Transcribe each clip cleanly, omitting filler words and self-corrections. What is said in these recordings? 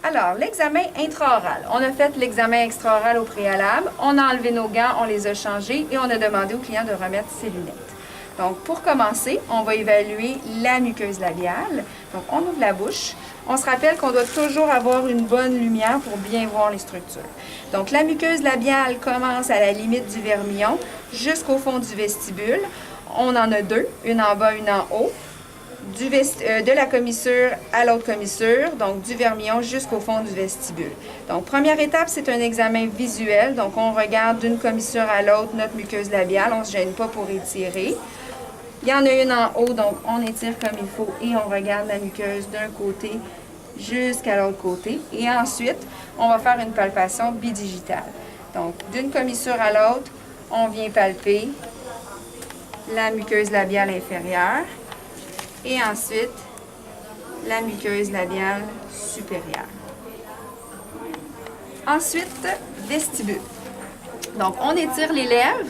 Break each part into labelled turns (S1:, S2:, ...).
S1: Alors, l'examen intraoral. On a fait l'examen extraoral au préalable, on a enlevé nos gants, on les a changés et on a demandé au client de remettre ses lunettes. Donc, pour commencer, on va évaluer la muqueuse labiale. Donc, on ouvre la bouche. On se rappelle qu'on doit toujours avoir une bonne lumière pour bien voir les structures. Donc, la muqueuse labiale commence à la limite du vermillon jusqu'au fond du vestibule. On en a deux, une en bas, une en haut. De la commissure à l'autre commissure, donc du vermillon jusqu'au fond du vestibule. Donc, première étape, c'est un examen visuel. Donc, on regarde d'une commissure à l'autre notre muqueuse labiale. On ne se gêne pas pour étirer. Il y en a une en haut, donc on étire comme il faut et on regarde la muqueuse d'un côté jusqu'à l'autre côté. Et ensuite, on va faire une palpation bidigitale. Donc, d'une commissure à l'autre, on vient palper la muqueuse labiale inférieure. Et ensuite, la muqueuse labiale supérieure. Ensuite, vestibule. Donc, on étire les lèvres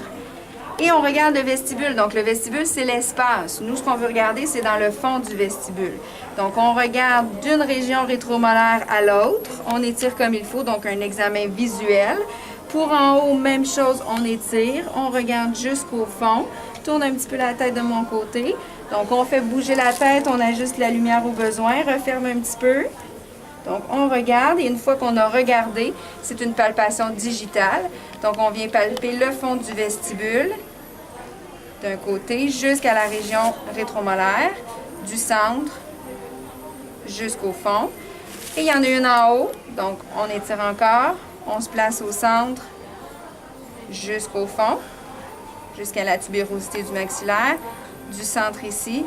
S1: et on regarde le vestibule. Donc, le vestibule, c'est l'espace. Nous, ce qu'on veut regarder, c'est dans le fond du vestibule. Donc, on regarde d'une région rétromolaire à l'autre. On étire comme il faut, donc un examen visuel. Pour en haut, même chose, on étire. On regarde jusqu'au fond. Tourne un petit peu la tête de mon côté. Donc, on fait bouger la tête, on ajuste la lumière au besoin, referme un petit peu. Donc, on regarde et une fois qu'on a regardé, c'est une palpation digitale. Donc, on vient palper le fond du vestibule d'un côté jusqu'à la région rétromolaire, du centre jusqu'au fond. Et il y en a une en haut, donc on étire encore, on se place au centre jusqu'au fond, jusqu'à la tubérosité du maxillaire. Du centre ici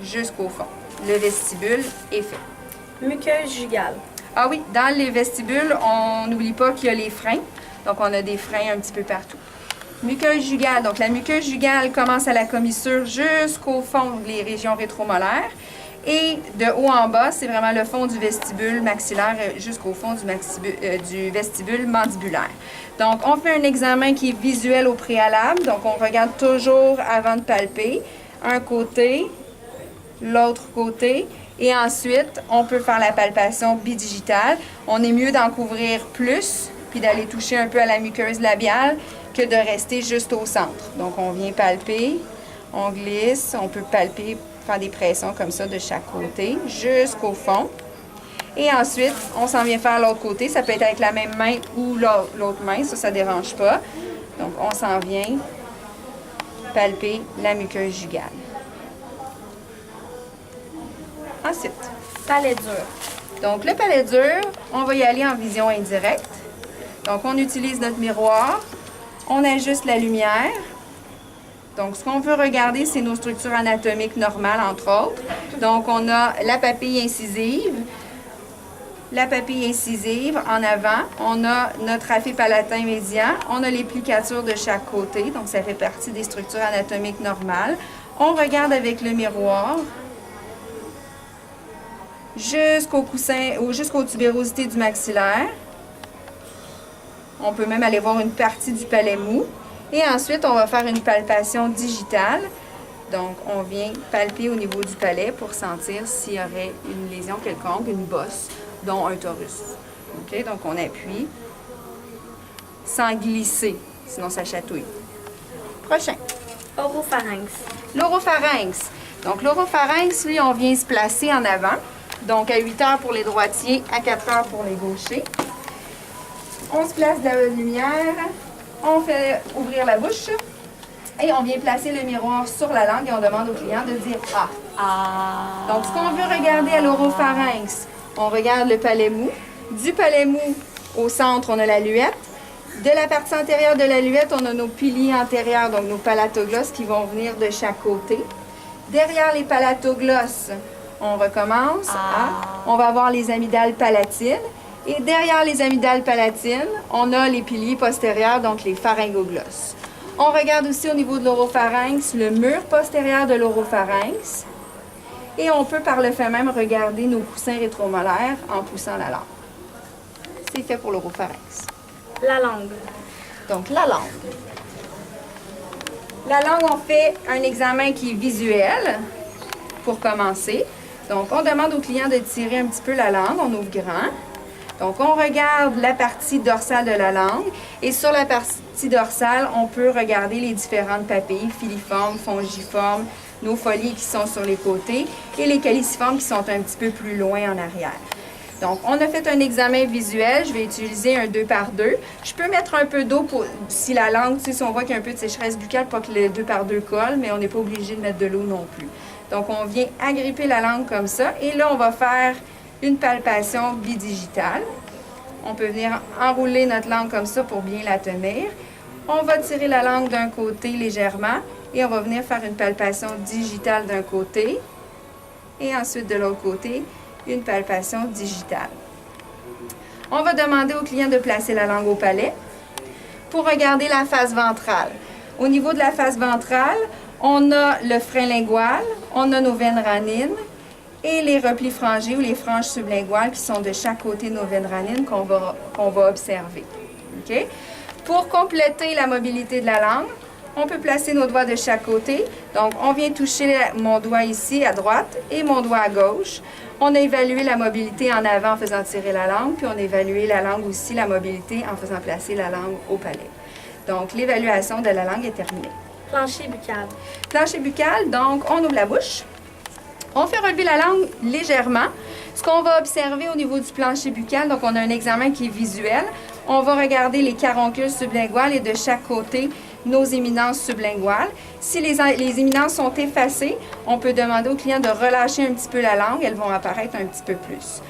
S1: jusqu'au fond. Le vestibule est fait.
S2: Muqueuse jugale.
S1: Ah oui, dans les vestibules, on n'oublie pas qu'il y a les freins. Donc, on a des freins un petit peu partout. Muqueuse jugale. Donc, la muqueuse jugale commence à la commissure jusqu'au fond des régions rétromolaires. Et de haut en bas, c'est vraiment le fond du vestibule maxillaire jusqu'au fond du vestibule mandibulaire. Donc, on fait un examen qui est visuel au préalable. Donc, on regarde toujours avant de palper. Un côté, l'autre côté. Et ensuite, on peut faire la palpation bidigitale. On est mieux d'en couvrir plus, puis d'aller toucher un peu à la muqueuse labiale que de rester juste au centre. Donc, on vient palper, on glisse, on peut palper, faire des pressions comme ça de chaque côté jusqu'au fond. Et ensuite, on s'en vient faire l'autre côté. Ça peut être avec la même main ou l'autre main, ça ne dérange pas. Donc, on s'en vient palper la muqueuse jugale. Ensuite,
S2: Palais dur.
S1: donc le palais dur, on va y aller en vision indirecte. Donc, on utilise notre miroir, on ajuste la lumière. Donc, ce qu'on veut regarder, c'est nos structures anatomiques normales, entre autres. Donc, on a la papille incisive. La papille incisive en avant. On a notre raphe palatin médian. On a les plicatures de chaque côté. Donc, ça fait partie des structures anatomiques normales. On regarde avec le miroir jusqu'au coussin ou jusqu'aux tubérosités du maxillaire. On peut même aller voir une partie du palais mou. Et ensuite, on va faire une palpation digitale. Donc, on vient palper au niveau du palais pour sentir s'il y aurait une lésion quelconque, une bosse, dont un torus. OK? Donc, on appuie sans glisser, sinon ça chatouille. Prochain.
S2: Oropharynx.
S1: L'oropharynx. Donc, l'oropharynx, lui, on vient se placer en avant. Donc, à 8 heures pour les droitiers, à 4 heures pour les gauchers. On se place de la lumière. On fait ouvrir la bouche et on vient placer le miroir sur la langue et on demande au client de dire « Ah ». Donc, ce qu'on veut regarder à l'oropharynx, on regarde le palais mou. Du palais mou, au centre, on a la luette. De la partie antérieure de la luette, on a nos piliers antérieurs, donc nos palatoglosses qui vont venir de chaque côté. Derrière les palatoglosses, on recommence. On va avoir les amygdales palatines. Et derrière les amygdales palatines, on a les piliers postérieurs, donc les pharyngoglosses. On regarde aussi au niveau de l'oropharynx le mur postérieur de l'oropharynx. Et on peut par le fait même regarder nos coussins rétromolaires en poussant la langue. C'est fait pour l'oropharynx.
S2: La langue.
S1: Donc, la langue. La langue, on fait un examen qui est visuel pour commencer. Donc, on demande au client de tirer un petit peu la langue, on ouvre grand. Donc, on regarde la partie dorsale de la langue et sur la partie dorsale, on peut regarder les différentes papilles, filiformes, fongiformes, nos folies qui sont sur les côtés et les caliciformes qui sont un petit peu plus loin en arrière. Donc, on a fait un examen visuel. Je vais utiliser un 2x2. Je peux mettre un peu d'eau pour, si la langue, si on voit qu'il y a un peu de sécheresse buccale, pas que le 2x2 colle, mais on n'est pas obligé de mettre de l'eau non plus. Donc, on vient agripper la langue comme ça. Et là, on va faire une palpation bidigitale. On peut venir enrouler notre langue comme ça pour bien la tenir. On va tirer la langue d'un côté légèrement et on va venir faire une palpation digitale d'un côté et ensuite de l'autre côté, une palpation digitale. On va demander au client de placer la langue au palais pour regarder la face ventrale. Au niveau de la face ventrale, on a le frein lingual, on a nos veines ranines et les replis frangés ou les franges sublinguales qui sont de chaque côté de nos veines ranines qu'on va observer. Okay? Pour compléter la mobilité de la langue, on peut placer nos doigts de chaque côté. Donc, on vient toucher mon doigt ici à droite et mon doigt à gauche. On a évalué la mobilité en avant en faisant tirer la langue, puis on a évalué la langue aussi, la mobilité en faisant placer la langue au palais. Donc, l'évaluation de la langue est terminée.
S2: Plancher buccal.
S1: Plancher buccal, donc on ouvre la bouche. On fait relever la langue légèrement. Ce qu'on va observer au niveau du plancher buccal, donc on a un examen qui est visuel. On va regarder les caroncules sublinguales et de chaque côté, nos éminences sublinguales. Si les éminences sont effacées, on peut demander au client de relâcher un petit peu la langue. Elles vont apparaître un petit peu plus.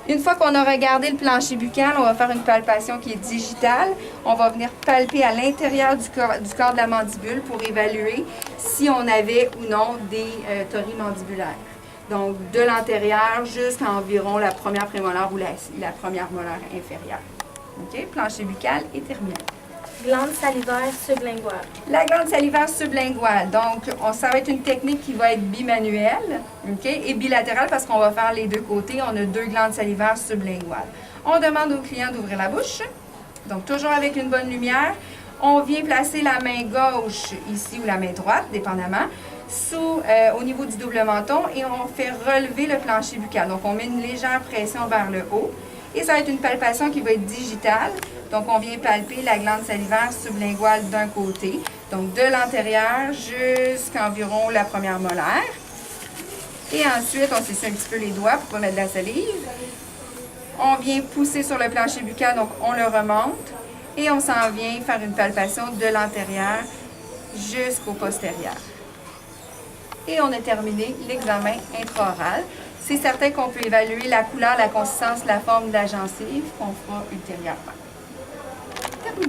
S1: Une fois qu'on a regardé le plancher buccal, on va faire une palpation qui est digitale. On va venir palper à l'intérieur du corps de la mandibule pour évaluer si on avait ou non des tories mandibulaires. Donc, de l'antérieur jusqu'à environ la première prémolaire ou la première molaire inférieure. OK? Plancher buccal est terminé.
S2: Glande salivaire sublinguale.
S1: La glande salivaire sublinguale. Donc, ça va être une technique qui va être bimanuelle, OK, et bilatérale parce qu'on va faire les deux côtés. On a deux glandes salivaires sublinguales. On demande au client d'ouvrir la bouche. Donc, toujours avec une bonne lumière. On vient placer la main gauche ici ou la main droite, dépendamment, au niveau du double menton et on fait relever le plancher buccal. Donc, on met une légère pression vers le haut. Et ça va être une palpation qui va être digitale. Donc, on vient palper la glande salivaire sublinguale d'un côté. Donc, de l'antérieur jusqu'à environ la première molaire. Et ensuite, on s'essuie un petit peu les doigts pour pas mettre de la salive. On vient pousser sur le plancher buccal, donc on le remonte. Et on s'en vient faire une palpation de l'antérieur jusqu'au postérieur. Et on a terminé l'examen intraoral. C'est certain qu'on peut évaluer la couleur, la consistance, la forme de la gencive qu'on fera ultérieurement.